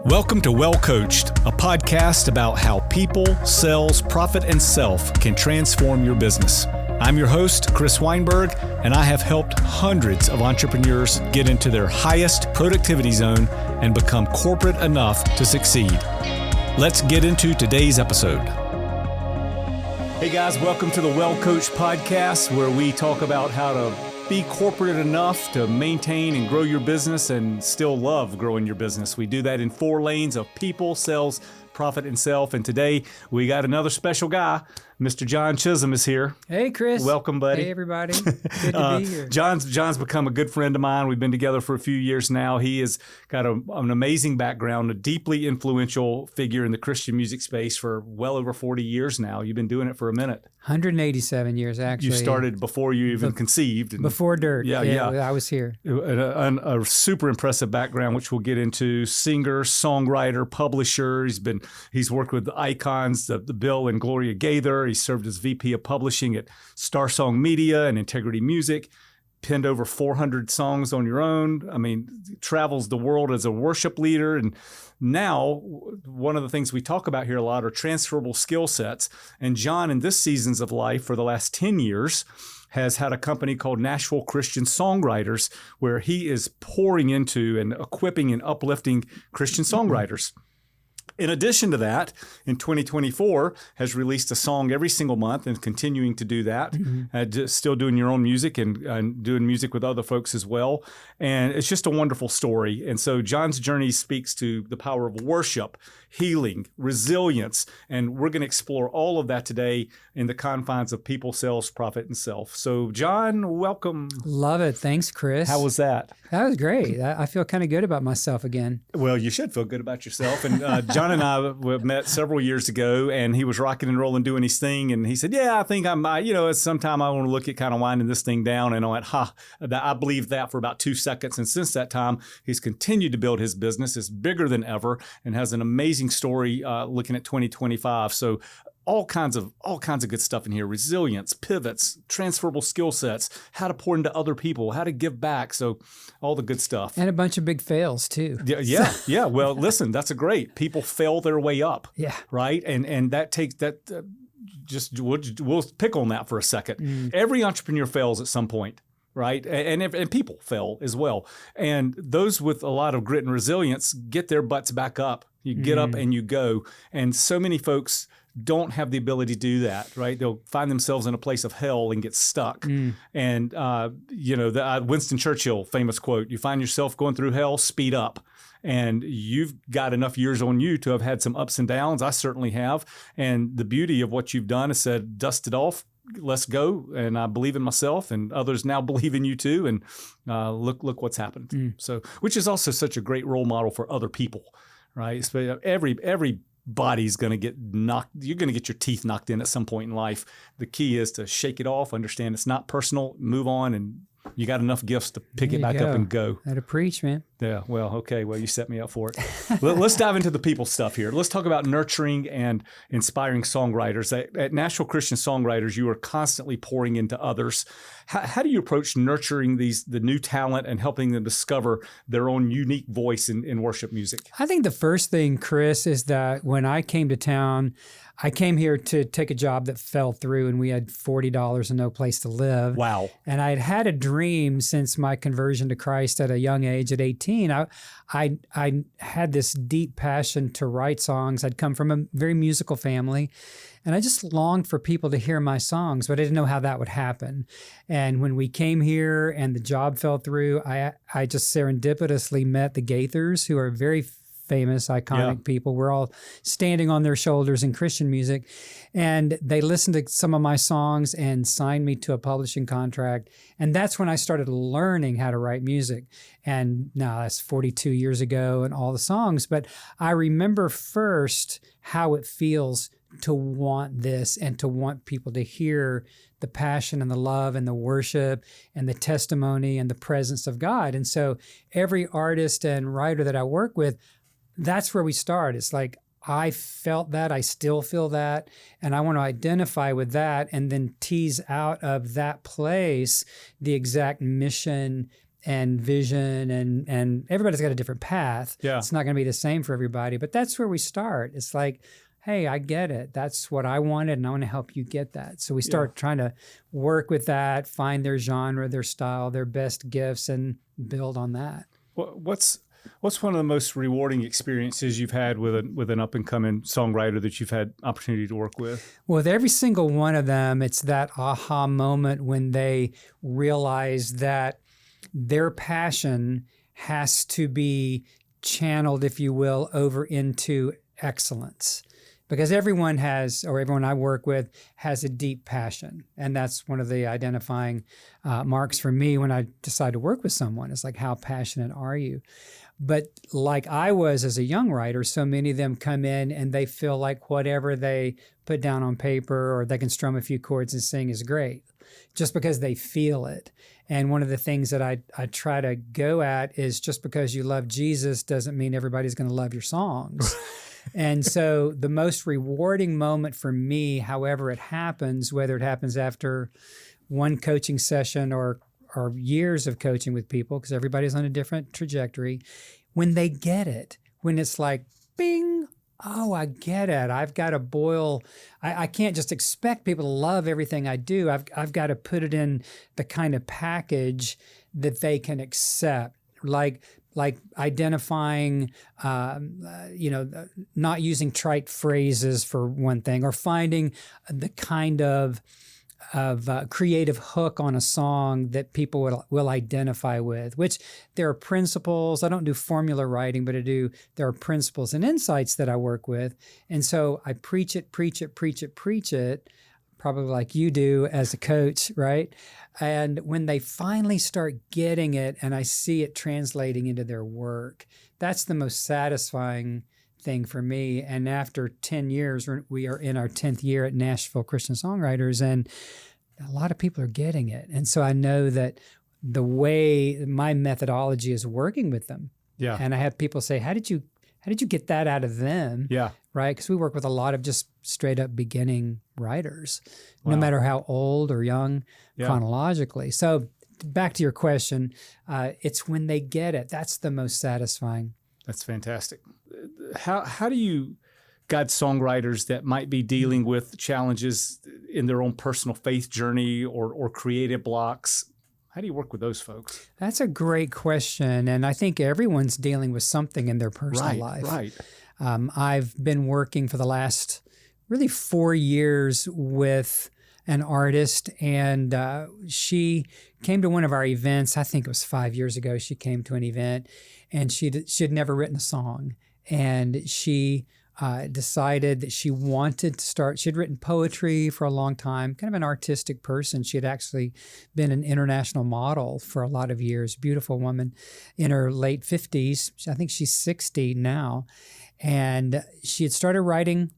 Welcome to Well Coached, a podcast about how people, sales, profit, and self can transform your business. I'm your host, Chris Weinberg, and I have helped hundreds of entrepreneurs get into their highest productivity zone and become corporate enough to succeed. Let's get into today's episode. Hey guys, welcome to the Well Coached podcast, where we talk about how to be corporate enough to maintain and grow your business and still love growing your business. We do that in 4 lanes of people, sales, profit, and self. And today we got another special guy. Mr. John Chisum is here. Hey, Chris. Welcome, buddy. Hey, everybody. Good to be here. John's become a good friend of mine. We've been together for a few years now. He has got an amazing background, a deeply influential figure in the Christian music space for well over 40 years now. You've been doing it for a minute. 187 years, actually. You started before you even conceived. And before Dirt. Yeah. I was here. A super impressive background, which we'll get into. Singer, songwriter, publisher. He's worked with the icons, the Bill and Gloria Gaither. He served as VP of Publishing at Star Song Media and Integrity Music, penned over 400 songs on your own. I mean, travels the world as a worship leader. And now, one of the things we talk about here a lot are transferable skill sets. And John, in this seasons of life for the last 10 years, has had a company called Nashville Christian Songwriters, where he is pouring into and equipping and uplifting Christian songwriters. In addition to that, in 2024, has released a song every single month and continuing to do that, still doing your own music and doing music with other folks as well. And it's just a wonderful story. And so John's journey speaks to the power of worship, healing, resilience, and we're going to explore all of that today in the confines of people, sales, profit, and self. So John, welcome. Love it. Thanks, Chris. How was that? That was great. I feel kind of good about myself again. Well, you should feel good about yourself. And John and I met several years ago, and he was rocking and rolling, doing his thing. And he said, yeah, I think sometime I want to look at kind of winding this thing down. And I went, I believed that for about 2 seconds. And since that time, he's continued to build his business. It's bigger than ever and has an amazing story looking at 2025. So all kinds of good stuff in here. Resilience, pivots, transferable skill sets, how to pour into other people, how to give back. So all the good stuff. And a bunch of big fails too. Yeah. Well, listen, that's great. People fail their way up. Yeah. Right. And that takes that. We'll pick on that for a second. Every entrepreneur fails at some point. Right. And people fail as well. And those with a lot of grit and resilience get their butts back up. You get up and you go. And so many folks don't have the ability to do that, right? They'll find themselves in a place of hell and get stuck. And, the Winston Churchill famous quote, you find yourself going through hell, speed up. And you've got enough years on you to have had some ups and downs. I certainly have. And the beauty of what you've done is said, dust it off. Let's go. And I believe in myself, and others now believe in you too. And look what's happened. So, which is also such a great role model for other people, right? So every body's going to get knocked. You're going to get your teeth knocked in at some point in life. The key is to shake it off, understand it's not personal, move on, and you got enough gifts to pick it back up and go. That'll preach, man. Yeah. Well, okay. Well, you set me up for it. Let's dive into the people stuff here. Let's talk about nurturing and inspiring songwriters. At Nashville Christian Songwriters, you are constantly pouring into others. How do you approach nurturing the new talent and helping them discover their own unique voice in worship music? I think the first thing, Chris, is that when I came to town, I came here to take a job that fell through, and we had $40 and no place to live. Wow. And I had had a dream since my conversion to Christ at a young age, at 18. I had this deep passion to write songs. I'd come from a very musical family, and I just longed for people to hear my songs, but I didn't know how that would happen. And when we came here and the job fell through, I just serendipitously met the Gaithers, who are very famous, iconic people. We're all standing on their shoulders in Christian music. And they listened to some of my songs and signed me to a publishing contract. And that's when I started learning how to write music. And now that's 42 years ago and all the songs. But I remember first how it feels to want this and to want people to hear the passion and the love and the worship and the testimony and the presence of God. And so every artist and writer that I work with, that's where we start. It's like, I felt that, I still feel that, and I want to identify with that and then tease out of that place the exact mission and vision, and everybody's got a different path. Yeah. It's not going to be the same for everybody, but that's where we start. It's like, hey, I get it. That's what I wanted, and I want to help you get that. So we start trying to work with that, find their genre, their style, their best gifts, and build on that. What's one of the most rewarding experiences you've had with an up and coming songwriter that you've had opportunity to work with? Well, with every single one of them, it's that aha moment when they realize that their passion has to be channeled, if you will, over into excellence. Because everyone I work with has a deep passion. And that's one of the identifying marks for me when I decide to work with someone. It's like, how passionate are you? But like I was as a young writer, so many of them come in and they feel like whatever they put down on paper or they can strum a few chords and sing is great, just because they feel it. And one of the things that I try to go at is, just because you love Jesus doesn't mean everybody's going to love your songs. And so the most rewarding moment for me, however it happens, whether it happens after one coaching session or years of coaching with people, because everybody's on a different trajectory, when they get it, when it's like, bing, oh, I get it. I've got to boil. I can't just expect people to love everything I do. I've got to put it in the kind of package that they can accept. Like identifying, not using trite phrases for one thing, or finding the kind of creative hook on a song that people will identify with, which there are principles. I don't do formula writing, but there are principles and insights that I work with. And so I preach it, probably like you do as a coach, right? And when they finally start getting it and I see it translating into their work, that's the most satisfying thing for me. And after 10 years, we are in our 10th year at Nashville Christian Songwriters, and a lot of people are getting it. And so I know that the way my methodology is working with them. Yeah. And I have people say, how did you get that out of them? Yeah. Right? Because we work with a lot of just straight up beginning writers, no matter how old or young chronologically. So back to your question, it's when they get it. That's the most satisfying. That's fantastic. How do you guide songwriters that might be dealing with challenges in their own personal faith journey or creative blocks? How do you work with those folks? That's a great question. And I think everyone's dealing with something in their personal life. Right. I've been working for the last really 4 years with an artist, and she came to one of our events. I think it was 5 years ago. She came to an event, and she had never written a song. And she decided that she wanted to start. She had written poetry for a long time, kind of an artistic person. She had actually been an international model for a lot of years, beautiful woman in her late 50s. I think she's 60 now. And she had started writing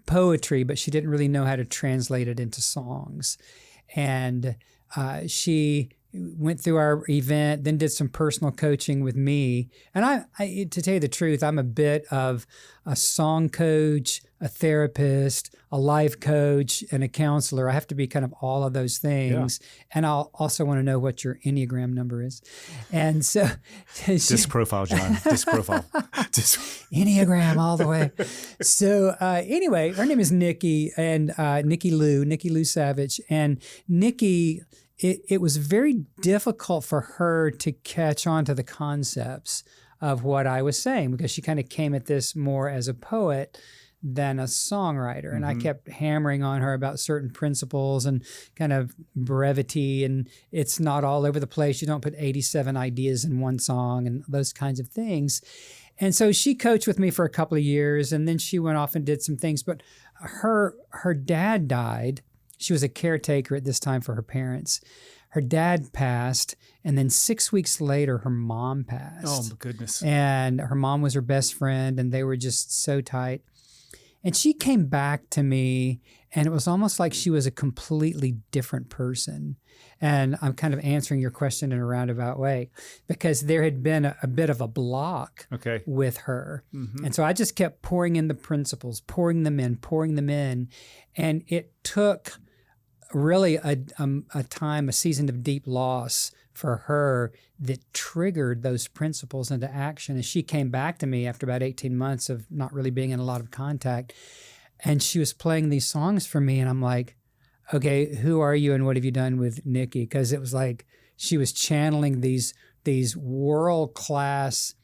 poetry, but she didn't really know how to translate it into songs. And she went through our event, then did some personal coaching with me. And I, to tell you the truth, I'm a bit of a song coach, a therapist, a life coach, and a counselor. I have to be kind of all of those things. Yeah. And I'll also want to know what your Enneagram number is. And so... Disc profile, John. Disc profile. Enneagram all the way. So anyway, her name is Nikki, and Nikki Lou Savage. And Nikki... It was very difficult for her to catch on to the concepts of what I was saying, because she kind of came at this more as a poet than a songwriter. And I kept hammering on her about certain principles and kind of brevity, and it's not all over the place. You don't put 87 ideas in one song and those kinds of things. And so she coached with me for a couple of years, and then she went off and did some things. But her dad died. She was a caretaker at this time for her parents. Her dad passed, and then 6 weeks later, her mom passed. Oh, my goodness. And her mom was her best friend, and they were just so tight. And she came back to me, and it was almost like she was a completely different person. And I'm kind of answering your question in a roundabout way, because there had been a bit of a block with her. Mm-hmm. And so I just kept pouring in the principles, pouring them in. And it took really a season of deep loss for her that triggered those principles into action. And she came back to me after about 18 months of not really being in a lot of contact. And she was playing these songs for me. And I'm like, okay, who are you and what have you done with Nikki? Because it was like she was channeling these world-class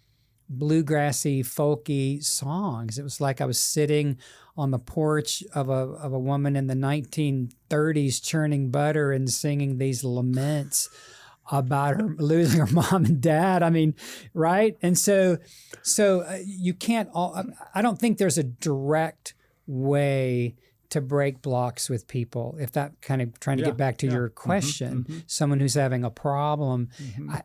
bluegrassy, folky songs. It was like I was sitting on the porch of a woman in the 1930s churning butter and singing these laments about her losing her mom and dad. I mean, right? And so you can't I don't think there's a direct way to break blocks with people. If that kind of trying to get back to your question, someone who's having a problem,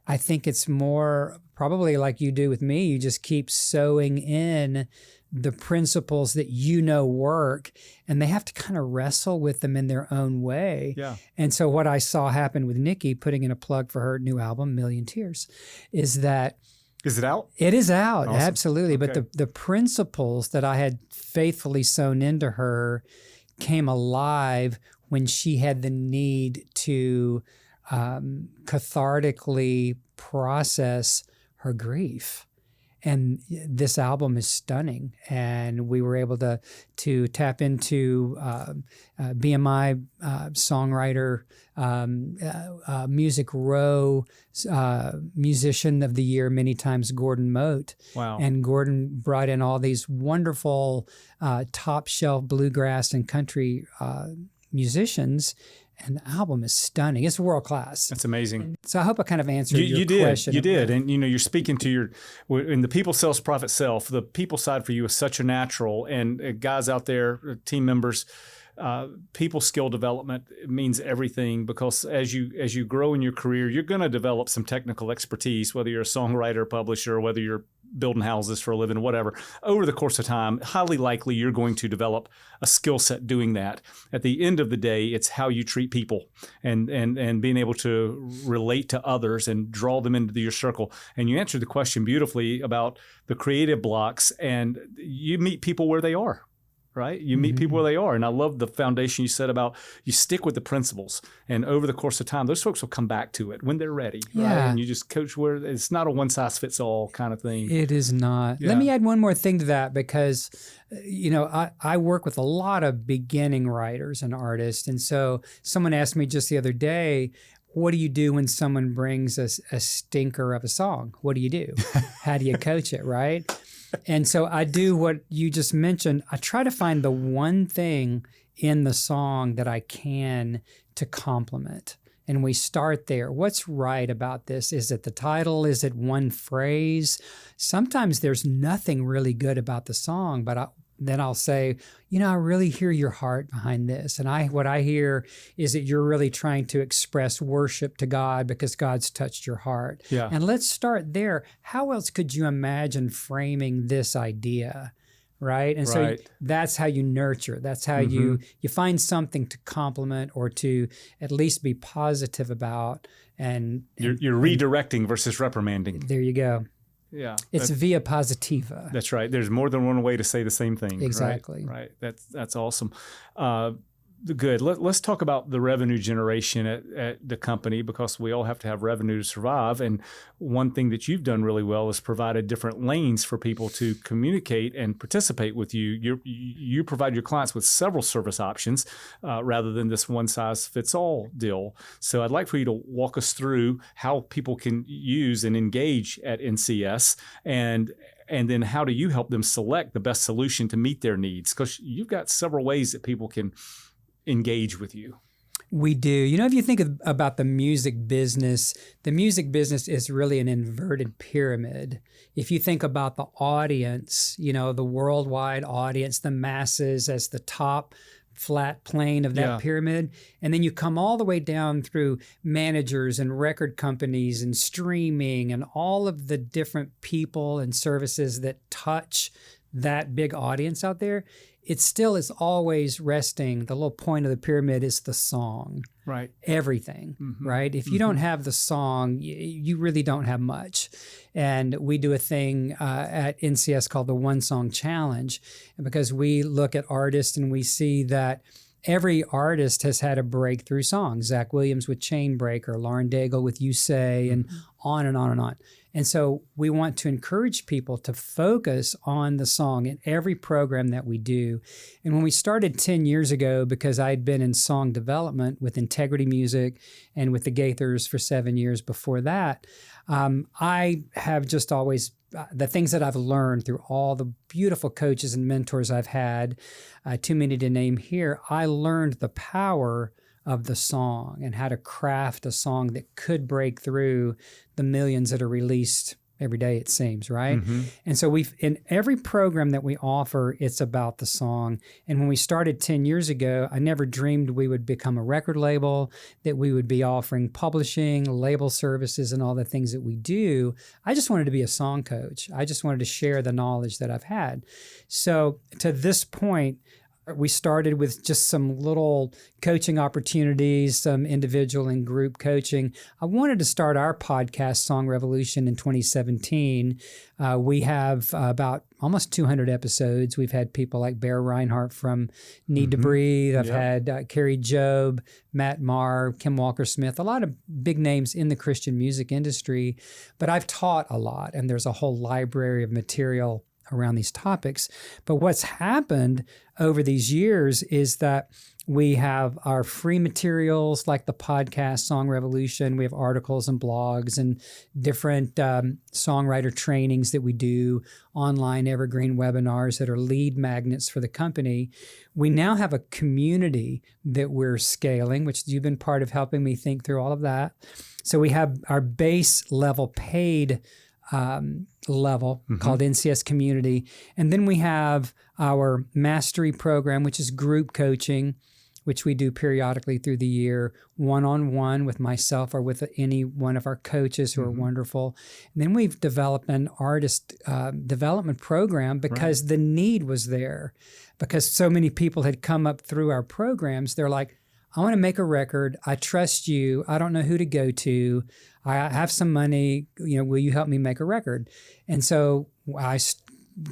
I think it's more probably like you do with me. You just keep sewing in the principles that you know work, and they have to kind of wrestle with them in their own way. Yeah. And so what I saw happen with Nikki, putting in a plug for her new album, Million Tears, is that is it out? it is out, Awesome. absolutely. Okay. But the principles that I had faithfully sewn into her came alive when she had the need to cathartically process her grief. And this album is stunning. And we were able to tap into BMI songwriter, Music Row musician of the year many times, Gordon Mote. Wow. And Gordon brought in all these wonderful top shelf bluegrass and country musicians. And the album is stunning. It's world class. That's amazing. So I hope I kind of answered your question. You did. And, you're speaking to in the people sells profit self, the people side for you is such a natural. And guys out there, team members, people skill development means everything, because as you grow in your career, you're going to develop some technical expertise, whether you're a songwriter, publisher, whether you're building houses for a living, whatever. Over the course of time, highly likely you're going to develop a skill set doing that. At the end of the day, it's how you treat people and being able to relate to others and draw them into your circle. And you answered the question beautifully about the creative blocks, and you meet people where they are. Right? You meet people where they are. And I love the foundation you said about you stick with the principles. And over the course of time, those folks will come back to it when they're ready. Yeah. Right? And you just coach where it's not a one size fits all kind of thing. It is not. Yeah. Let me add one more thing to that, because, I work with a lot of beginning writers and artists. And so someone asked me just the other day, what do you do when someone brings a stinker of a song? What do you do? How do you coach it, right? And so I do what you just mentioned. I try to find the one thing in the song that I can to complement. And we start there. What's right about this? Is it the title? Is it one phrase? Sometimes there's nothing really good about the song, but then I'll say, I really hear your heart behind this. And what I hear is that you're really trying to express worship to God because God's touched your heart. Yeah. And let's start there. How else could you imagine framing this idea? Right. And so that's how you nurture. That's how you find something to compliment or to at least be positive about. And you're redirecting versus reprimanding. There you go. Yeah. It's via positiva. That's right. There's more than one way to say the same thing. Exactly. Right. That's awesome. Good. Let's talk about the revenue generation at the company, because we all have to have revenue to survive. And one thing that you've done really well is provided different lanes for people to communicate and participate with you. You provide your clients with several service options rather than this one-size-fits-all deal. So I'd like for you to walk us through how people can use and engage at NCS, and then how do you help them select the best solution to meet their needs? Because you've got several ways that people can engage with you. We do. If you think about the music business is really an inverted pyramid. If you think about the audience, the worldwide audience, the masses as the top flat plane of that pyramid, and then you come all the way down through managers and record companies and streaming and all of the different people and services that touch that big audience out there. It still is always resting. The little point of the pyramid is the song. Right. Everything, right? If you don't have the song, you really don't have much. And we do a thing at NCS called the One Song Challenge, because we look at artists and we see that every artist has had a breakthrough song. Zach Williams with Chain Breaker, Lauren Daigle with You Say, and on and on and on. And so we want to encourage people to focus on the song in every program that we do. And when we started 10 years ago, because I'd been in song development with Integrity Music and with the Gaithers for 7 years before that, I have just always, the things that I've learned through all the beautiful coaches and mentors I've had, too many to name here, I learned the power of the song and how to craft a song that could break through the millions that are released every day, it seems, right? And so in every program that we offer, it's about the song. And when we started 10 years ago, I never dreamed we would become a record label, that we would be offering publishing, label services, and all the things that we do. I just wanted to be a song coach. I just wanted to share the knowledge that I've had. So to this point, we started with just some little coaching opportunities, some individual and group coaching. I wanted to start our podcast, Song Revolution, in 2017. We have about almost 200 episodes. We've had people like Bear Reinhardt from Need to Breathe. I've had Carrie Job, Matt Maher, Kim Walker-Smith, a lot of big names in the Christian music industry. But I've taught a lot, and there's a whole library of material around these topics. But what's happened over these years is that we have our free materials like the podcast Song Revolution. We have articles and blogs and different songwriter trainings that we do, online evergreen webinars that are lead magnets for the company. We now have a community that we're scaling, which you've been part of helping me think through all of that. So we have our base level paid level called NCS Community. And then we have our mastery program, which is group coaching, which we do periodically through the year, one-on-one with myself or with any one of our coaches who are wonderful. And then we've developed an artist development program because the need was there, because so many people had come up through our programs. They're like, I want to make a record. I trust you. I don't know who to go to. I have some money. Will you help me make a record? And so I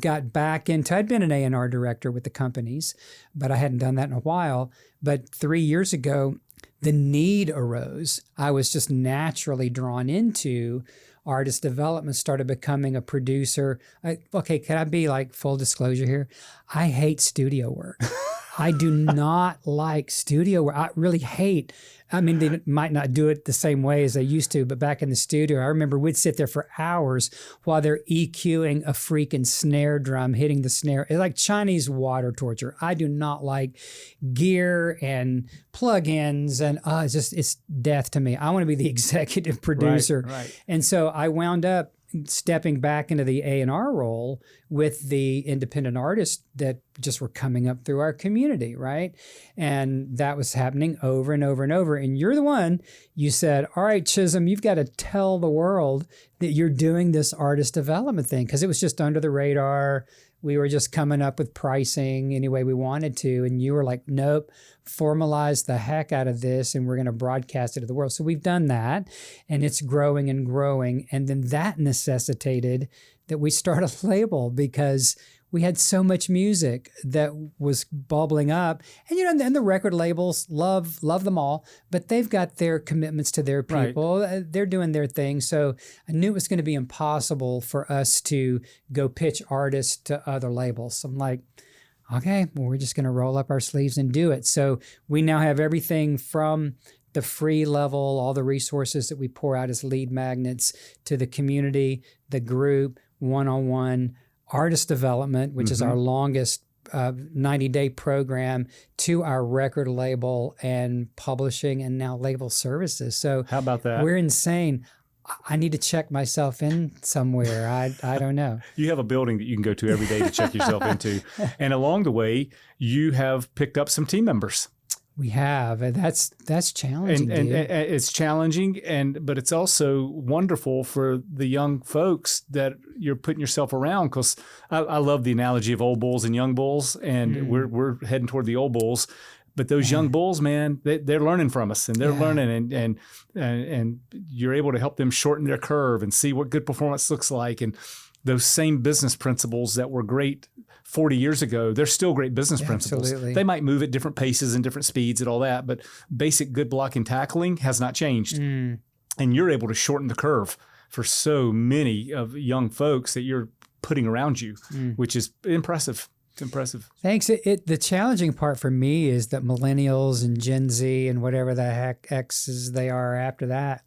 got back into, I'd been an A&R director with the companies, but I hadn't done that in a while. But 3 years ago, the need arose. I was just naturally drawn into artist development, started becoming a producer. Okay, can I be like full disclosure here? I hate studio work. I do not like studio work. I really hate. I mean, they might not do it the same way as they used to, but back in the studio, I remember we'd sit there for hours while they're EQing a freaking snare drum, hitting the snare. It's like Chinese water torture. I do not like gear and plugins, and it's death to me. I want to be the executive producer. Right. And so I wound up stepping back into the A&R role with the independent artists that just were coming up through our community, right? And that was happening over and over and over. And you're the one, you said, all right, Chisum, you've got to tell the world that you're doing this artist development thing, because it was just under the radar. We were just coming up with pricing any way we wanted to. And you were like, nope, formalize the heck out of this and we're going to broadcast it to the world. So we've done that, and it's growing and growing. And then that necessitated that we start a label, because we had so much music that was bubbling up. And, and the record labels love them all, but they've got their commitments to their people. Right. They're doing their thing. So I knew it was going to be impossible for us to go pitch artists to other labels. So I'm like, okay, well, we're just going to roll up our sleeves and do it. So we now have everything from the free level, all the resources that we pour out as lead magnets, to the community, the group, one-on-one, artist development, which is our longest 90-day program, to our record label and publishing, and now label services. So how about that? We're insane. I need to check myself in somewhere. I don't know. You have a building that you can go to every day to check yourself into. And along the way, you have picked up some team members. We have, and that's challenging. And it's challenging, but it's also wonderful for the young folks that you're putting yourself around. Because I love the analogy of old bulls and young bulls, and we're heading toward the old bulls. But those young bulls, man, they're learning from us, and they're learning, and you're able to help them shorten their curve and see what good performance looks like. And those same business principles that were great 40 years ago, they're still great business principles. Absolutely. They might move at different paces and different speeds and all that, but basic good block and tackling has not changed. And you're able to shorten the curve for so many of young folks that you're putting around you, which is impressive. It's impressive. Thanks. The challenging part for me is that millennials and Gen Z and whatever the heck X's they are after that,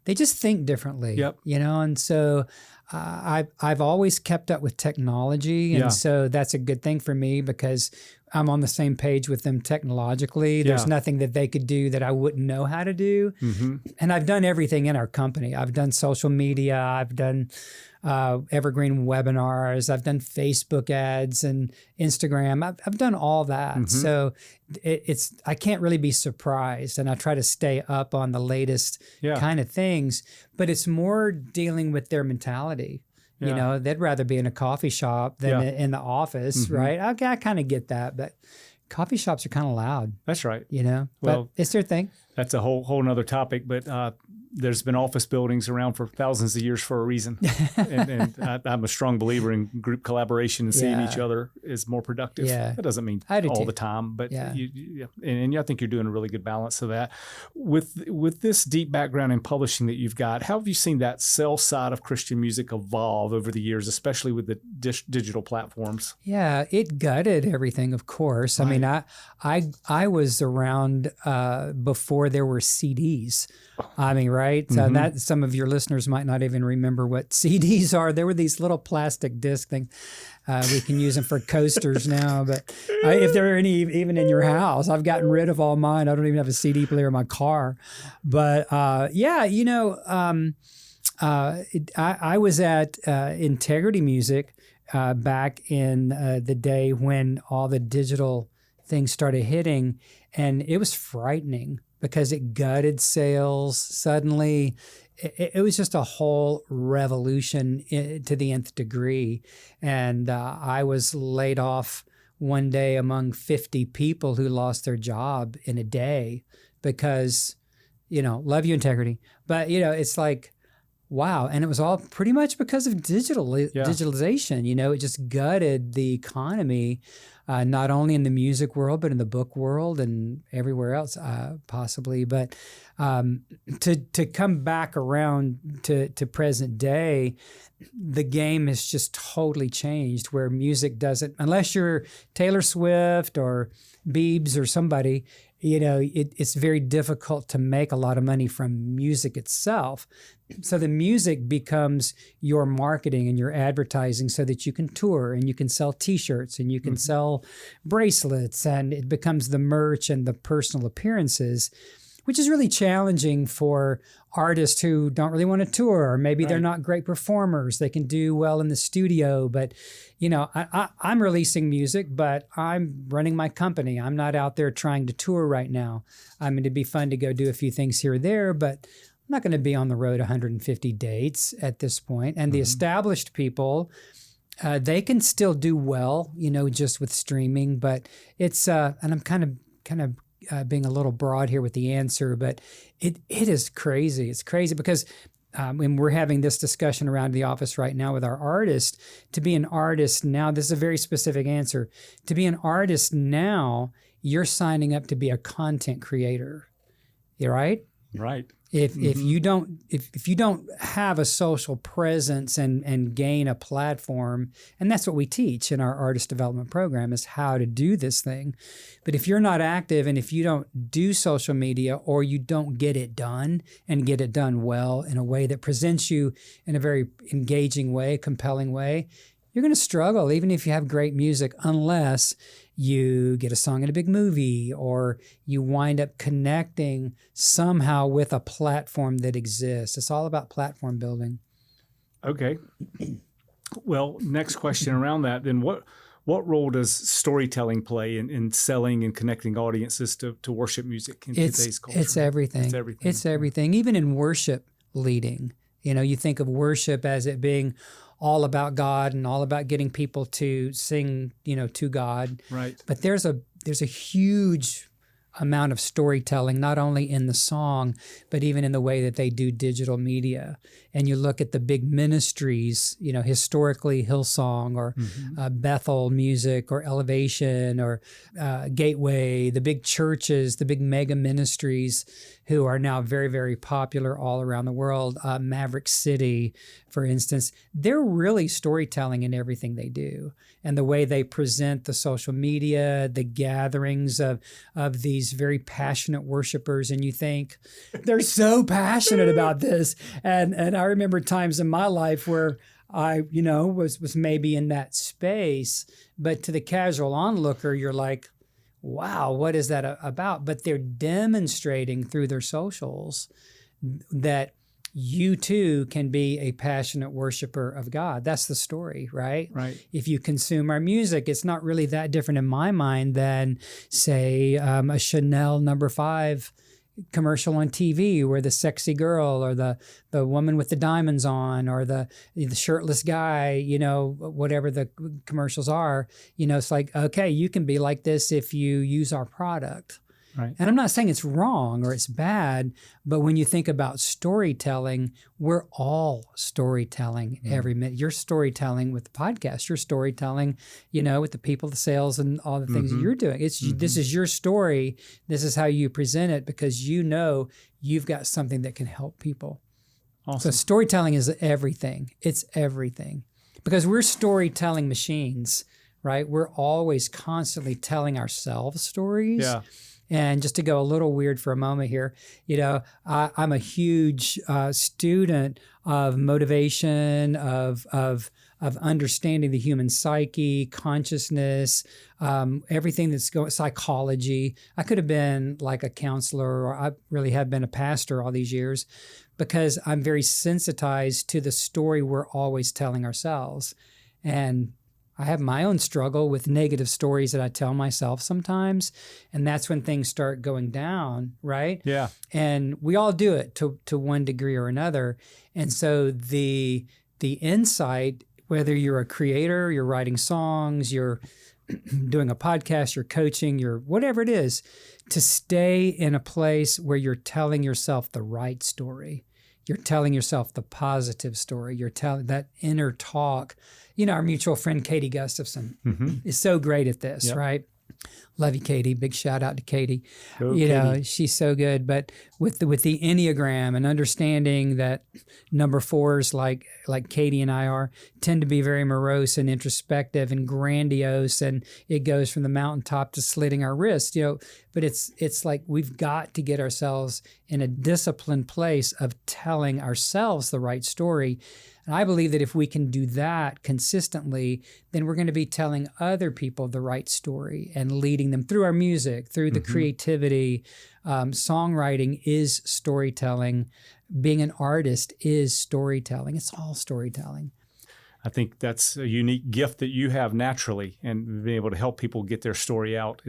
they just think differently. Yep. And so I've always kept up with technology, and so that's a good thing for me because I'm on the same page with them technologically. There's nothing that they could do that I wouldn't know how to do. And I've done everything in our company. I've done social media. I've done evergreen webinars. I've done Facebook ads and Instagram. I've done all that. So I can't really be surprised. And I try to stay up on the latest kind of things, but it's more dealing with their mentality. They'd rather be in a coffee shop than in the office, right? I kind of get that, but coffee shops are kind of loud. That's right. Well, but it's their thing. That's a whole nother topic, but there's been office buildings around for thousands of years for a reason. and I'm a strong believer in group collaboration and seeing each other is more productive. Yeah. That doesn't mean all the time, but and I think you're doing a really good balance of that. With this deep background in publishing that you've got, how have you seen that sell side of Christian music evolve over the years, especially with the digital platforms? Yeah, it gutted everything, of course. Right. I mean, I was around before there were CDs. I mean, right? That some of your listeners might not even remember what CDs are. There were these little plastic disc things. We can use them for coasters now, but if there are any even in your house, I've gotten rid of all mine. I don't even have a CD player in my car. But I was at Integrity Music back in the day when all the digital things started hitting, and it was frightening because it gutted sales. Suddenly, it was just a whole revolution to the nth degree. And I was laid off one day among 50 people who lost their job in a day because, love you, Integrity. But, it's like, wow. And it was all pretty much because of digitalization. It just gutted the economy. Not only in the music world, but in the book world and everywhere else, possibly. But to come back around to present day, the game has just totally changed where music doesn't, unless you're Taylor Swift or Biebs or somebody, it's very difficult to make a lot of money from music itself. So the music becomes your marketing and your advertising so that you can tour and you can sell T-shirts and you can sell bracelets, and it becomes the merch and the personal appearances, which is really challenging for artists who don't really want to tour, or maybe they're not great performers. They can do well in the studio, but I'm releasing music, but I'm running my company. I'm not out there trying to tour right now. I mean, it'd be fun to go do a few things here or there, but I'm not going to be on the road 150 dates at this point. And the established people, they can still do well, just with streaming, but it's, and I'm kind of being a little broad here with the answer, but it is crazy. It's crazy because when we're having this discussion around the office right now with our artists, to be an artist now, this is a very specific answer. To be an artist now, you're signing up to be a content creator. You right? Right. If you don't have a social presence and gain a platform, and that's what we teach in our artist development program is how to do this thing. But if you're not active and if you don't do social media or you don't get it done and get it done well in a way that presents you in a very engaging way, compelling way, you're going to struggle even if you have great music unless you get a song in a big movie or you wind up connecting somehow with a platform that exists. It's all about platform building. Okay. Well, next question around that, then what role does storytelling play in selling and connecting audiences to worship music in today's culture? It's everything. It's everything. Even in worship leading, you think of worship as it being all about God and all about getting people to sing, to God. Right. But there's a huge amount of storytelling, not only in the song, but even in the way that they do digital media. And you look at the big ministries, historically Hillsong or Bethel Music or Elevation or Gateway, the big churches, the big mega ministries who are now very, very popular all around the world. Maverick City, for instance, they're really storytelling in everything they do. And the way they present the social media, the gatherings of these very passionate worshipers, and you think they're so passionate about this. And I remember times in my life where I, was maybe in that space, but to the casual onlooker, you're like, wow, what is that about? But they're demonstrating through their socials that you too can be a passionate worshiper of God. That's the story, right? Right. If you consume our music, it's not really that different in my mind than, say, a Chanel No. 5 commercial on TV where the sexy girl or the woman with the diamonds on or the shirtless guy, whatever the commercials are, it's like, okay, you can be like this if you use our product. Right. And I'm not saying it's wrong or it's bad, but when you think about storytelling, we're all storytelling every minute. You're storytelling with the podcast. You're storytelling, with the people, the sales, and all the things that you're doing. This is your story. This is how you present it because you've got something that can help people. Awesome. So storytelling is everything. It's everything because we're storytelling machines, right? We're always constantly telling ourselves stories. Yeah. And just to go a little weird for a moment here, I'm a huge student of motivation, of understanding the human psyche, consciousness, everything that's going, psychology. I could have been like a counselor, or I really have been a pastor all these years because I'm very sensitized to the story we're always telling ourselves. And I have my own struggle with negative stories that I tell myself sometimes, and that's when things start going down, right? Yeah. And we all do it to one degree or another. And so the insight, whether you're a creator, you're writing songs, you're doing a podcast, you're coaching, you're whatever it is, to stay in a place where you're telling yourself the right story. You're telling yourself the positive story. You're telling that inner talk. Our mutual friend, Katie Gustafson, is so great at this, right? Love you, Katie. Big shout out to Katie. Katie. She's so good. But with the Enneagram and understanding that number 4s like Katie and I tend to be very morose and introspective and grandiose, and it goes from the mountaintop to slitting our wrists. But it's like we've got to get ourselves in a disciplined place of telling ourselves the right story. And I believe that if we can do that consistently, then we're going to be telling other people the right story and leading them through our music, through the creativity. Songwriting is storytelling. Being an artist is storytelling. It's all storytelling. I think that's a unique gift that you have naturally, and being able to help people get their story out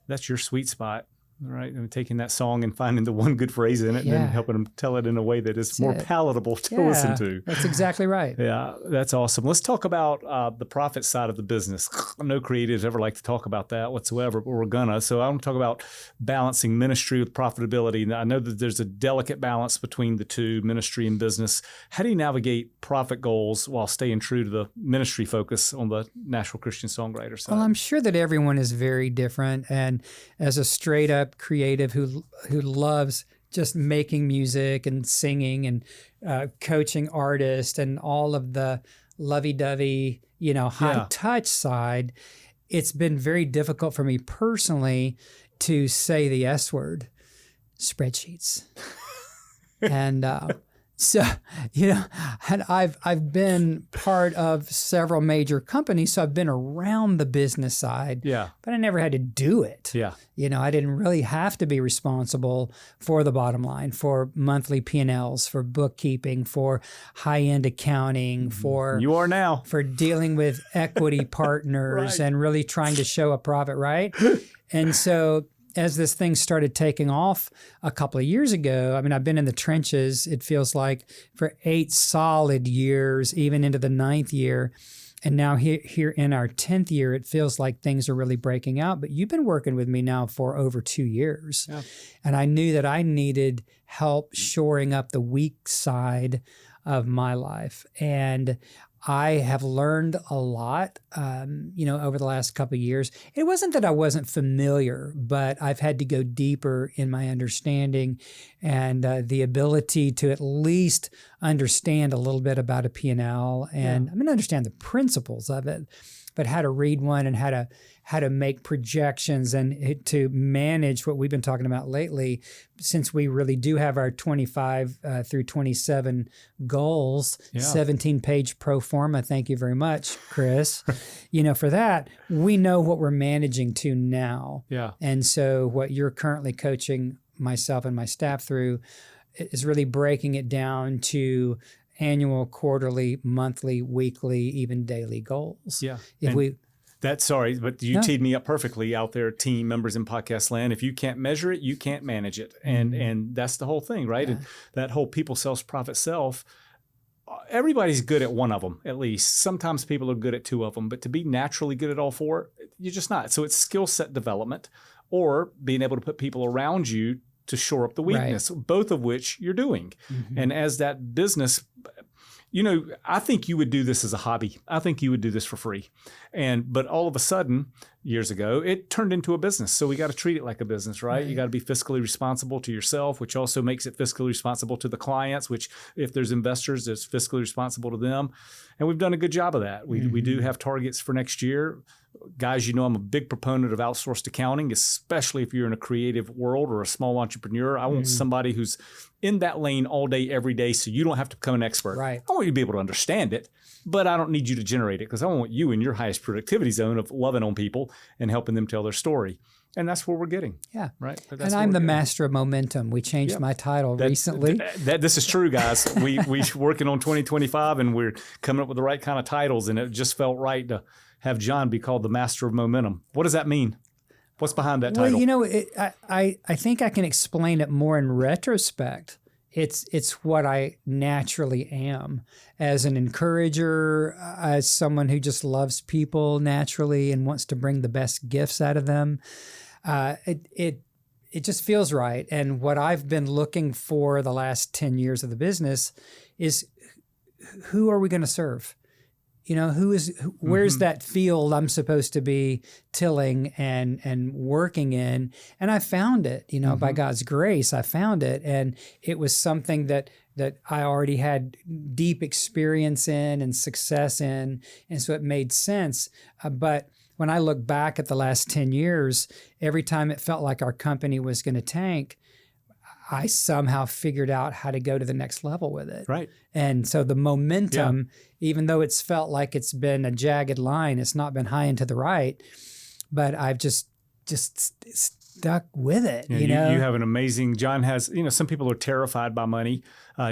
that's your sweet spot. Right, and taking that song and finding the one good phrase in it and then helping them tell it in a way that is more palatable to listen to. That's exactly right. Yeah, that's awesome. Let's talk about the profit side of the business. No creatives ever like to talk about that whatsoever, but we're gonna. So I want to talk about balancing ministry with profitability. Now, I know that there's a delicate balance between the two, ministry and business. How do you navigate profit goals while staying true to the ministry focus on the Nashville Christian Songwriters side? Well, I'm sure that everyone is very different. And as a straight up creative who loves just making music and singing and coaching artists and all of the lovey-dovey, high touch side, it's been very difficult for me personally to say the S word, spreadsheets. And so, and I've been part of several major companies, so I've been around the business side. Yeah. But I never had to do it. Yeah. I didn't really have to be responsible for the bottom line, for monthly P&Ls, for bookkeeping, for high-end accounting, for You are now. for dealing with equity partners and really trying to show a profit, right? And so as this thing started taking off a couple of years ago, I've been in the trenches, it feels like, for 8 solid years, even into the 9th year. And now here in our 10th year, it feels like things are really breaking out. But you've been working with me now for over 2 years. Yeah. And I knew that I needed help shoring up the weak side of my life. And I have learned a lot, over the last couple of years. It wasn't that I wasn't familiar, but I've had to go deeper in my understanding and the ability to at least understand a little bit about a P&L. And I'm going to understand the principles of it, but how to read one and how to make projections and to manage what we've been talking about lately, since we really do have our 25 through 27 goals, 17-page pro forma. Thank you very much, Chris. For that, we know what we're managing to now. Yeah. And so what you're currently coaching myself and my staff through is really breaking it down to annual, quarterly, monthly, weekly, even daily goals. Yeah. But you teed me up perfectly out there, team members in podcast land. If you can't measure it, you can't manage it. And that's the whole thing, right? Yeah. And that whole people, self, profit, self, everybody's good at one of them, at least. Sometimes people are good at two of them, but to be naturally good at all four, you're just not. So it's skill set development or being able to put people around you to shore up the weakness, both of which you're doing. Mm-hmm. And as that business, I think you would do this as a hobby. I think you would do this for free. But all of a sudden, years ago, it turned into a business. So we got to treat it like a business, right? You got to be fiscally responsible to yourself, which also makes it fiscally responsible to the clients, which if there's investors, it's fiscally responsible to them. And we've done a good job of that. We do have targets for next year. Guys, I'm a big proponent of outsourced accounting, especially if you're in a creative world or a small entrepreneur. I want somebody who's in that lane all day, every day, so you don't have to become an expert. Right. I want you to be able to understand it, but I don't need you to generate it because I want you in your highest productivity zone of loving on people and helping them tell their story. And that's where we're getting. Yeah. Right. And I'm the master of momentum. We changed my title recently. This is true, guys. We working on 2025 and we're coming up with the right kind of titles, and it just felt right to have John be called the master of momentum. What does that mean? What's behind that title? Well, I think I can explain it more in retrospect. It's what I naturally am as an encourager, as someone who just loves people naturally and wants to bring the best gifts out of them. It just feels right. And what I've been looking for the last 10 years of the business is who are we going to serve? Where's that field I'm supposed to be tilling and working in? And I found it, by God's grace, I found it. And it was something that I already had deep experience in and success in. And so it made sense. But when I look back at the last 10 years, every time it felt like our company was going to tank, I somehow figured out how to go to the next level with it. Right. And so the momentum, even though it's felt like it's been a jagged line, it's not been high and to the right, but I've just stuck with it. You have an amazing, John has, some people are terrified by money.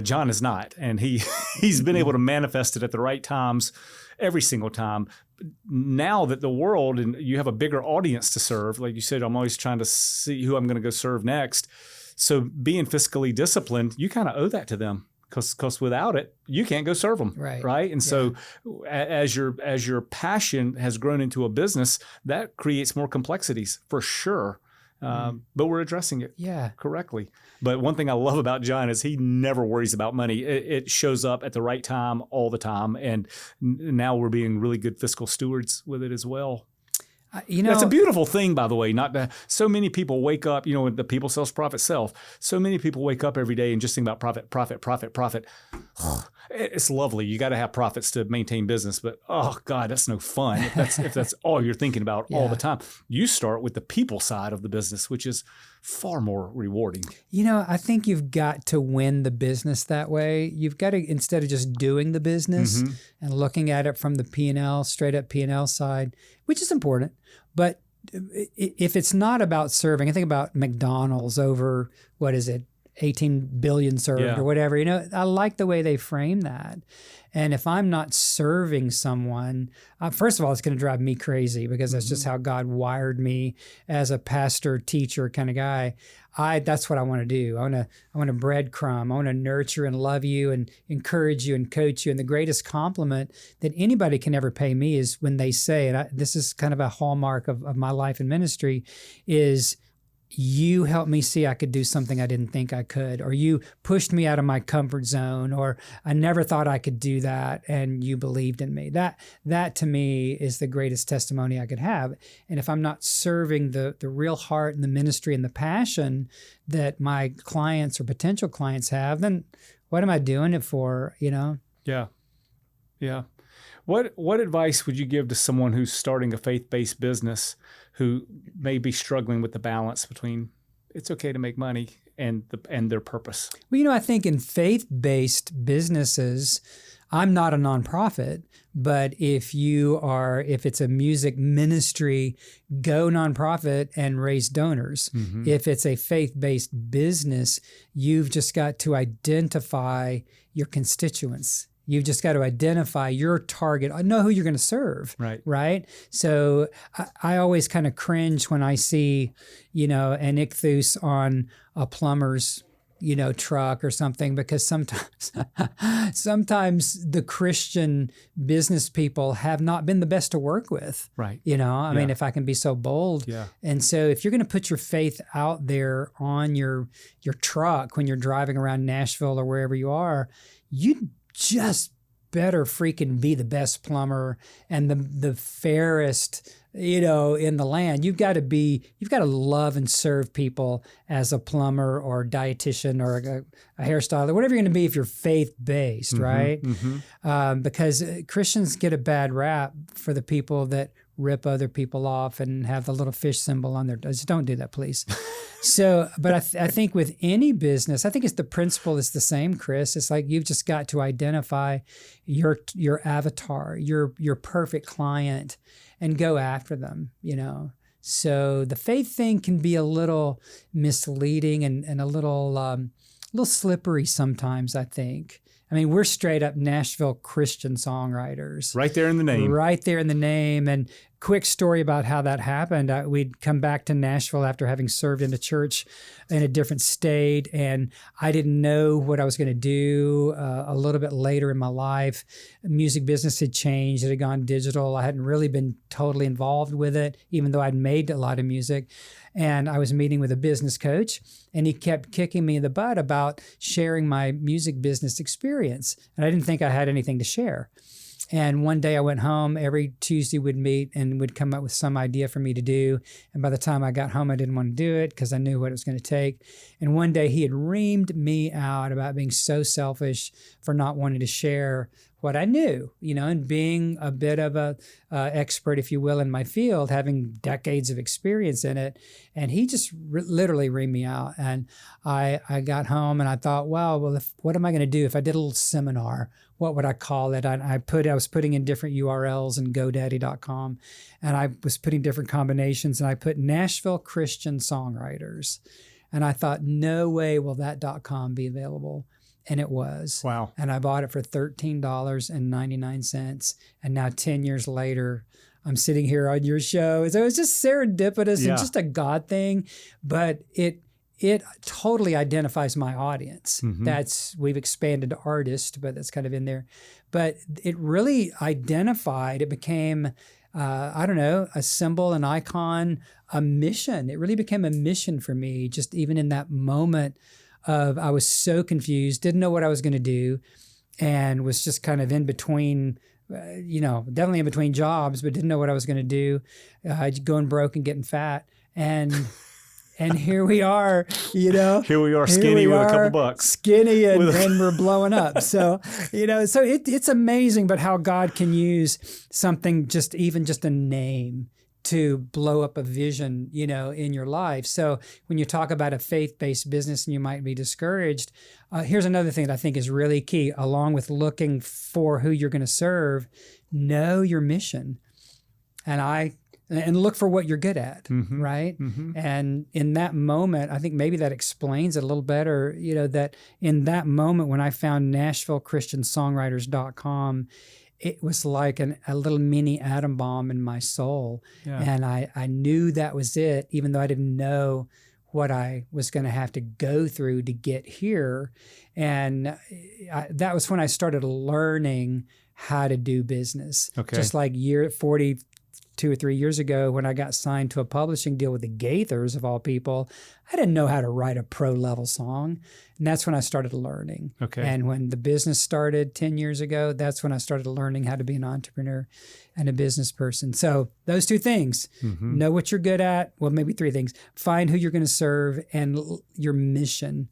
John is not. And he's been able to manifest it at the right times every single time. Now that the world, and you have a bigger audience to serve, like you said, I'm always trying to see who I'm going to go serve next. So being fiscally disciplined, you kind of owe that to them because without it, you can't go serve them. Right. And so as your passion has grown into a business, that creates more complexities for sure. But we're addressing it correctly. But one thing I love about John is he never worries about money. It shows up at the right time all the time. And now we're being really good fiscal stewards with it as well. That's a beautiful thing, by the way. So many people wake up, the people sells profit self. So many people wake up every day and just think about profit. It's lovely. You got to have profits to maintain business, but oh God, that's no fun. If that's all you're thinking about all the time. You start with the people side of the business, which is far more rewarding. I think you've got to win the business that way. You've got to, instead of just doing the business and looking at it from the P&L, straight up P&L side, which is important, but if it's not about serving, I think about McDonald's over, 18 billion served Yeah. or whatever. You know, I like the way they frame that. And if I'm not serving someone, first of all, it's going to drive me crazy because that's just how God wired me as a pastor, teacher kind of guy. That's what I want to do. I want to breadcrumb. I want to nurture and love you and encourage you and coach you. And the greatest compliment that anybody can ever pay me is when they say, and this is kind of a hallmark of my life and ministry, is you helped me see I could do something I didn't think I could, or you pushed me out of my comfort zone, or I never thought I could do that, and you believed in me. That to me is the greatest testimony I could have. And if I'm not serving the real heart and the ministry and the passion that my clients or potential clients have, then what am I doing it for, you know? Yeah. Yeah. What advice would you give to someone who's starting a faith-based business who may be struggling with the balance between it's okay to make money and their purpose? Well, you know, I think in faith-based businesses, I'm not a nonprofit, but if it's a music ministry, go nonprofit and raise donors. Mm-hmm. If it's a faith-based business, you've just got to identify your constituents. You've just got to identify your target. I know who you're going to serve, right? So I always kind of cringe when I see, you know, an ichthus on a plumber's, you know, truck or something, because sometimes the Christian business people have not been the best to work with, right? You know, I mean, if I can be so bold. Yeah. And so if you're going to put your faith out there on your truck when you're driving around Nashville or wherever you are, you just better freaking be the best plumber and the fairest, you know, in the land. You've got to love and serve people as a plumber or dietitian or a hairstyler, whatever you're going to be if you're faith-based, right? Mm-hmm. Because Christians get a bad rap for the people that rip other people off and have the little fish symbol on their. Just don't do that, please. So, but I think with any business, I think the principle is the same, Chris. It's like you've just got to identify your avatar, your perfect client, and go after them, you know. So the faith thing can be a little misleading and a little slippery sometimes, I think. I mean, we're straight up Nashville Christian Songwriters. Right there in the name. Right there in the name. And quick story about how that happened. We'd come back to Nashville after having served in a church in a different state, and I didn't know what I was going to do. A little bit later in my life, music business had changed. It had gone digital. I hadn't really been totally involved with it, even though I'd made a lot of music. And I was meeting with a business coach, and he kept kicking me in the butt about sharing my music business experience. And I didn't think I had anything to share. And one day I went home. Every Tuesday we'd meet and would come up with some idea for me to do. And by the time I got home, I didn't want to do it because I knew what it was going to take. And one day he had reamed me out about being so selfish for not wanting to share what I knew, you know, and being a bit of a expert, if you will, in my field, having decades of experience in it. And he just literally reamed me out. And I got home and I thought, wow, well, what am I going to do if I did a little seminar? What would I call it? I was putting in different URLs in GoDaddy.com, and I was putting different combinations, and I put Nashville Christian Songwriters. And I thought, no way will that .com be available. And it was. Wow. And I bought it for $13.99. And now 10 years later, I'm sitting here on your show. So it was just serendipitous and just a God thing. But it totally identifies my audience. Mm-hmm. We've expanded to artist, but that's kind of in there. But it really identified, it became, a symbol, an icon, a mission. It really became a mission for me, just even in that moment I was so confused, didn't know what I was going to do, and was just kind of in between, definitely in between jobs, but didn't know what I was going to do, going broke and getting fat. And here we are, you know. Here we are, skinny with a couple bucks. Skinny and we're blowing up. So, so it's amazing, but how God can use something, even just a name, to blow up a vision, in your life. So when you talk about a faith-based business and you might be discouraged, here's another thing that I think is really key, along with looking for who you're going to serve, know your mission. And I and look for what you're good at, Mm-hmm. right? Mm-hmm. And in that moment, I think maybe that explains it a little better, that in that moment when I found Nashville Christian Songwriters.com, it was like a little mini atom bomb in my soul. Yeah. And I knew that was it, even though I didn't know what I was going to have to go through to get here. And that was when I started learning how to do business. Okay. Just like 42 or 3 years ago when I got signed to a publishing deal with the Gaithers, of all people, I didn't know how to write a pro level song. And that's when I started learning. Okay. And when the business started 10 years ago, that's when I started learning how to be an entrepreneur and a business person. So those two things, Mm-hmm. know what you're good at. Well, maybe three things. Find who you're going to serve and your mission.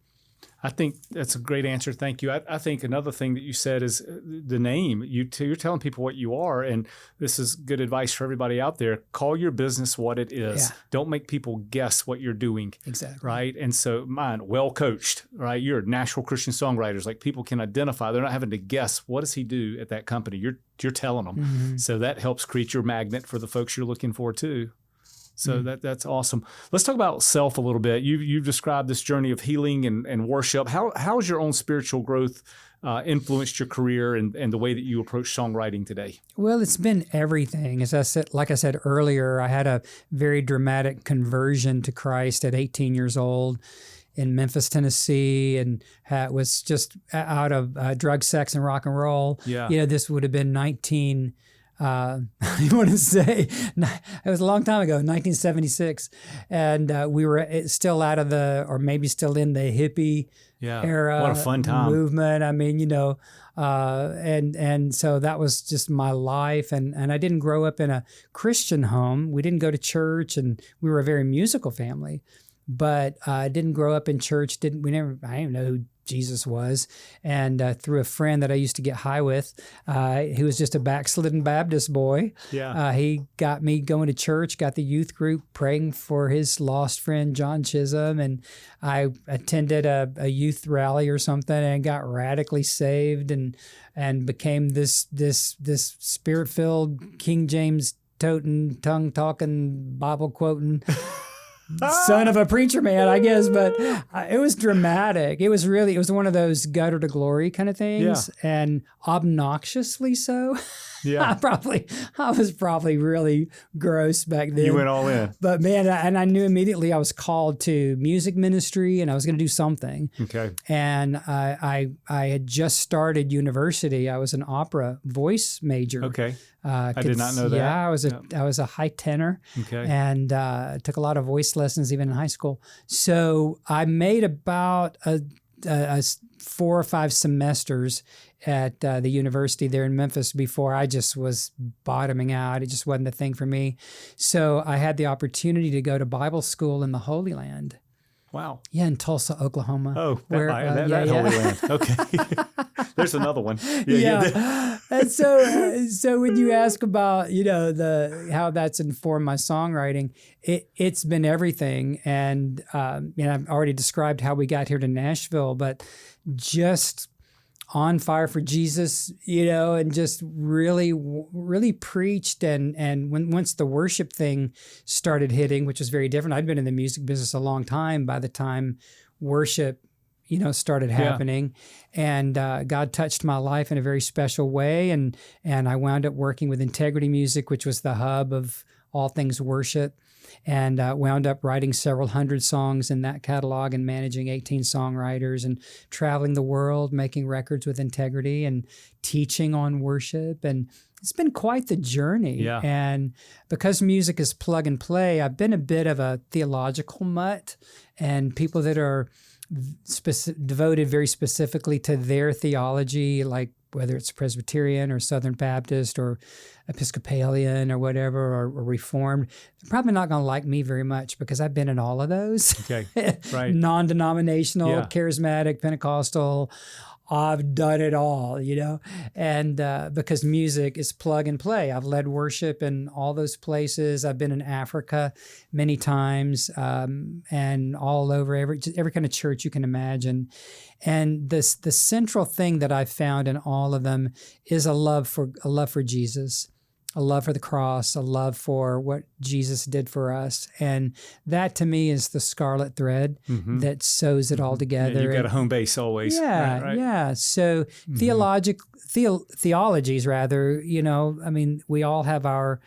I think that's a great answer. Thank you. I think another thing that you said is the name. You're telling people what you are, and this is good advice for everybody out there. Call your business what it is. Yeah. Don't make people guess what you're doing. Exactly. Right. And so mine, well coached, right? You're Nashville Christian Songwriters. Like people can identify. They're not having to guess, what does he do at that company? You're telling them. Mm-hmm. So that helps create your magnet for the folks you're looking for too. So that's awesome. Let's talk about self a little bit. You've described this journey of healing and worship. How has your own spiritual growth influenced your career and the way that you approach songwriting today? Well, it's been everything. Like I said earlier, I had a very dramatic conversion to Christ at 18 years old in Memphis, Tennessee, and was just out of drug, sex, and rock and roll. Yeah. This would have been I want to say it was a long time ago, 1976, and we were still out of or maybe still in the hippie era. What a fun time. Movement. I mean, and so that was just my life, and I didn't grow up in a Christian home. We didn't go to church, and we were a very musical family, but I didn't grow up in church. I didn't know who Jesus was. And through a friend that I used to get high with, he was just a backslidden Baptist boy. Yeah. He got me going to church, got the youth group praying for his lost friend, John Chisum. And I attended a youth rally or something and got radically saved and became this spirit-filled, King James toting, tongue-talking, Bible-quoting son of a preacher man, I guess, but it was dramatic. It was one of those gutter to glory kind of things, and obnoxiously so. Yeah. I was probably really gross back then. You went all in. But man, and I knew immediately I was called to music ministry and I was going to do something. Okay. And I had just started university. I was an opera voice major. Okay. I did not know that. Yeah, I was a high tenor. Okay. And took a lot of voice lessons even in high school. So I made about a 4 or 5 semesters at the university there in Memphis before I just was bottoming out. It just wasn't the thing for me. So I had the opportunity to go to Bible school in the Holy Land. Wow. Yeah, in Tulsa, Oklahoma. Oh, that Holy Land. Okay. There's another one. Yeah. And so when you ask about, how that's informed my songwriting, it's been everything. And, I've already described how we got here to Nashville, but just on fire for Jesus, and just really, really preached. And once the worship thing started hitting, which was very different, I'd been in the music business a long time by the time worship, started happening. And God touched my life in a very special way. And I wound up working with Integrity Music, which was the hub of all things worship. And wound up writing several hundred songs in that catalog and managing 18 songwriters and traveling the world, making records with Integrity and teaching on worship. And it's been quite the journey. Yeah. And because music is plug and play, I've been a bit of a theological mutt, and people that are devoted very specifically to their theology, like whether it's Presbyterian or Southern Baptist or Episcopalian or whatever, or Reformed, they're probably not going to like me very much because I've been in all of those. Okay, right. Non-denominational, charismatic, Pentecostal. I've done it all, and because music is plug and play. I've led worship in all those places. I've been in Africa many times, and all over every kind of church you can imagine. And the central thing that I've found in all of them is a love for Jesus. a love for the cross, a love for what Jesus did for us. And that to me is the scarlet thread that sews it all together. Yeah, you've got a home base always. Yeah, right? yeah. So theologies rather, I mean, we all have our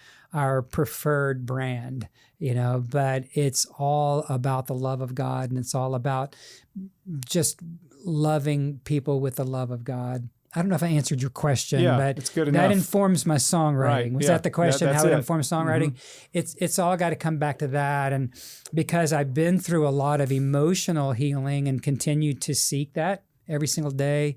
preferred brand, but it's all about the love of God, and it's all about just loving people with the love of God. I don't know if I answered your question, but it's good that enough. informs my songwriting. Right. Was that the question? That's how it it. informs songwriting? It's all got to come back to that. And because I've been through a lot of emotional healing and continue to seek that every single day,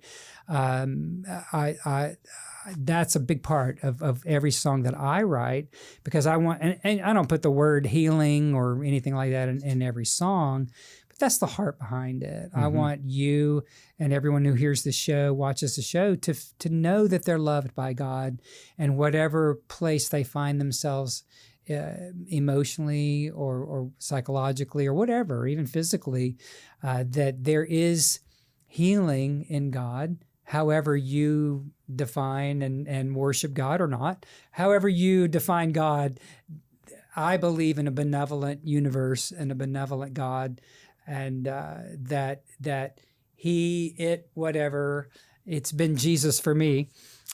that's a big part of every song that I write, because I want, and I don't put the word healing or anything like that in every song, but that's the heart behind it. I want you and everyone who hears the show, watches the show, to know that they're loved by God, and whatever place they find themselves emotionally or psychologically or whatever, even physically, that there is healing in God, however you define and worship God or not. However you define God, I believe in a benevolent universe and a benevolent God, and that he, it, whatever, it's been Jesus for me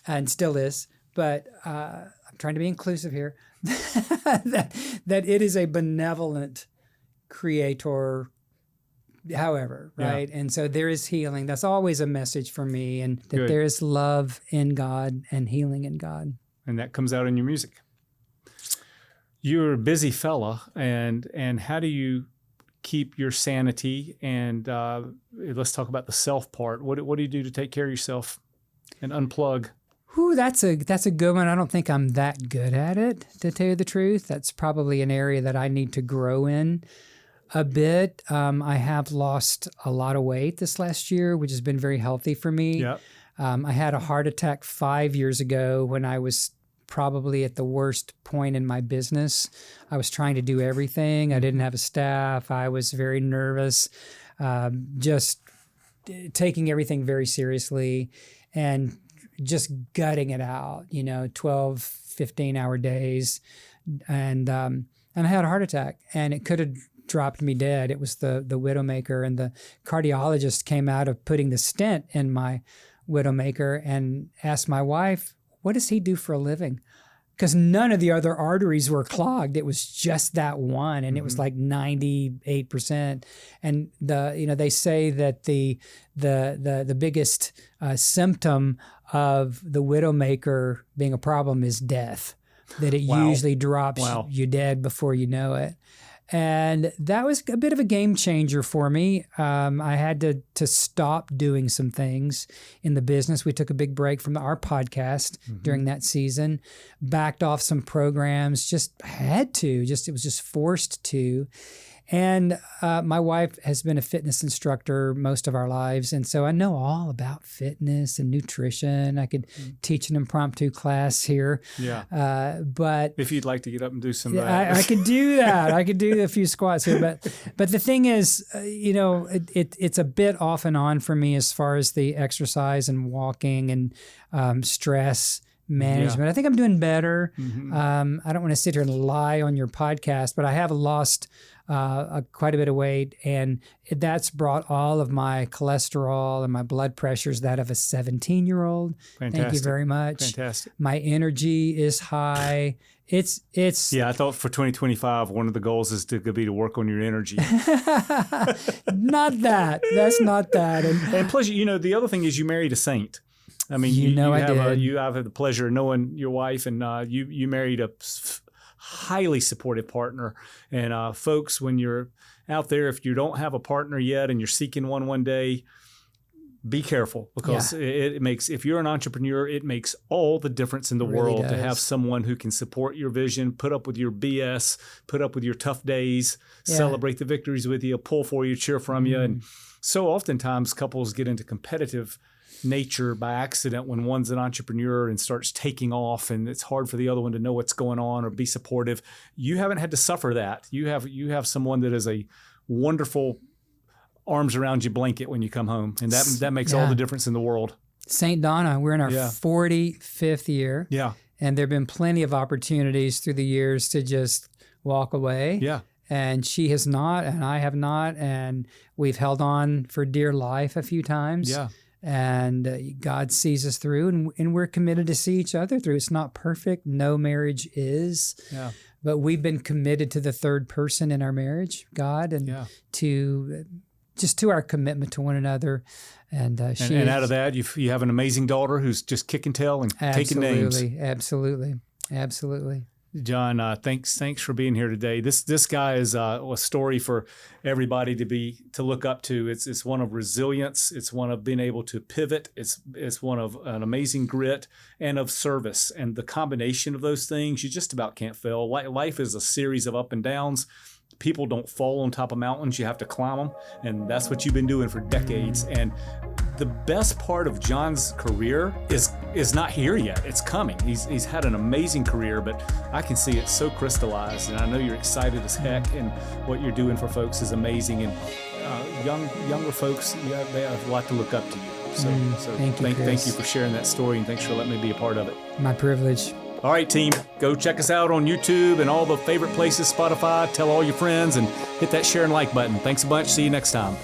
and still is, but I'm trying to be inclusive here, that it is a benevolent creator, however, right? Yeah. And so there is healing. That's always a message for me, and that there is love in God and healing in God. And that comes out in your music. You're a busy fella, and how do you keep your sanity? And let's talk about the self part. What do you do to take care of yourself and unplug? Ooh, that's a good one. I don't think I'm that good at it, to tell you the truth. That's probably an area that I need to grow in a bit. I have lost a lot of weight this last year, which has been very healthy for me. Yep. I had a heart attack 5 years ago when I was probably at the worst point in my business. I was trying to do everything. I didn't have a staff. I was very nervous, just taking everything very seriously and just gutting it out, 12, 15-hour days. And I had a heart attack, and it could have dropped me dead. It was the Widowmaker, and the cardiologist came out of putting the stent in my Widowmaker and asked my wife, what does he do for a living? Because none of the other arteries were clogged. It was just that one, and it was like 98%. And they say that the biggest symptom of the Widowmaker being a problem is death. That it usually drops you dead before you know it. And that was a bit of a game changer for me. I had to stop doing some things in the business. We took a big break from our podcast during that season, backed off some programs, just had to, it was just forced to. And my wife has been a fitness instructor most of our lives, and so I know all about fitness and nutrition. I could teach an impromptu class here. Yeah. But if you'd like to get up and do some of that. I could do that. I could do a few squats here. But the thing is, it's a bit off and on for me as far as the exercise and walking and stress management. I think I'm doing better. I don't want to sit here and lie on your podcast, but I have lost quite a bit of weight, and that's brought all of my cholesterol and my blood pressures that of a 17-year-old. Fantastic. Thank you very much. Fantastic. My energy is high. It's I thought for 2025 one of the goals is to work on your energy. Not that. That's not that. And plus, the other thing is you married a saint. I mean, I've had the pleasure of knowing your wife, and you married a highly supportive partner. And folks, when you're out there, if you don't have a partner yet and you're seeking one day, be careful, because it makes, if you're an entrepreneur, it makes all the difference in the world to have someone who can support your vision, put up with your BS, put up with your tough days, celebrate the victories with you, pull for you, cheer from you. And so oftentimes couples get into competitive nature by accident when one's an entrepreneur and starts taking off, and it's hard for the other one to know what's going on or be supportive. You haven't had to suffer that. You have someone that is a wonderful arms around you blanket when you come home, and that makes all the difference in the world. St. Donna, we're in our 45th year. Yeah. And there have been plenty of opportunities through the years to just walk away. Yeah. And she has not, and I have not. And we've held on for dear life a few times. Yeah. And God sees us through, and we're committed to see each other through. It's not perfect. No marriage is. Yeah. But we've been committed to the third person in our marriage, God, and to our commitment to one another. And and out of that, you have an amazing daughter who's just kicking tail and taking names. Absolutely. John, thanks for being here today. This guy is a story for everybody to look up to. It's one of resilience. It's one of being able to pivot. It's one of an amazing grit and of service. And the combination of those things, you just about can't fail. Life is a series of up and downs. People don't fall on top of mountains. You have to climb them. And that's what you've been doing for decades. And the best part of John's career is not here yet. It's coming. He's had an amazing career, but I can see it so crystallized. And I know you're excited as heck. And what you're doing for folks is amazing. And younger folks, they have a lot to look up to you. So thank you for sharing that story, and thanks for letting me be a part of it. My privilege. All right, team, go check us out on YouTube and all the favorite places, Spotify. Tell all your friends and hit that share and like button. Thanks a bunch. See you next time.